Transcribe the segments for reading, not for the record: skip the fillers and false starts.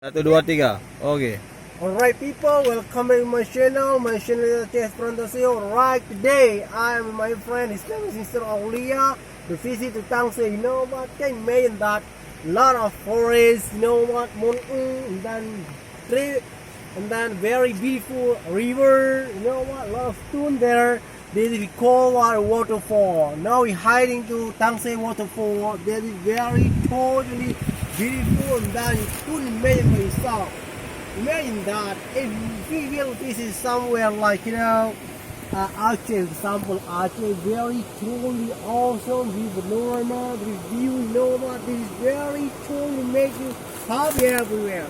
Satu, dua, tiga. Oke. Alright people, welcome back to my channel. My channel is Chess Frontasio. Right, today I am with my friend, his name is Mr. Aulia. The visit to Tangse, you know what, can imagine that lot of forest, you know what, mountain, and then tree, and then very beautiful river, you know what, a lot of stone there. This is called waterfall. Now we're hiding to Tangse waterfall. That is very totally beautiful, and then you couldn't imagine for yourself. Imagine that if we will visit somewhere like, you know, Aceh, example, Aceh, very truly awesome with the panorama, the view, you know what, this is very truly make you happy everywhere.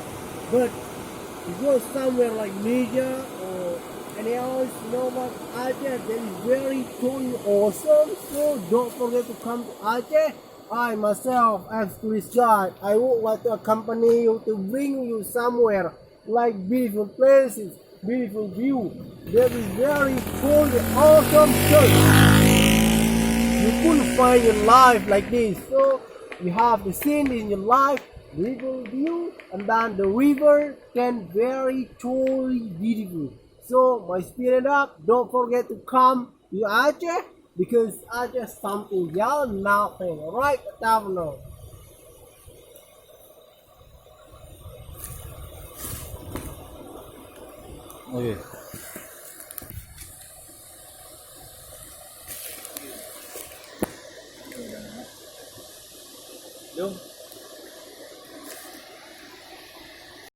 But if you go somewhere like Malaysia or any else, you know what, Aceh, that is very truly awesome. So don't forget to come to Aceh. I myself, as tourist guide, I would like to accompany you to bring you somewhere like beautiful places, beautiful view. That is very cool, awesome church. You couldn't find your life like this. So you have the scene in your life, beautiful view, and then the river can very truly beautiful. So my spirit up, don't forget to come to Aceh because Aceh is something y'all nothing. Alright, Tavno. Oke.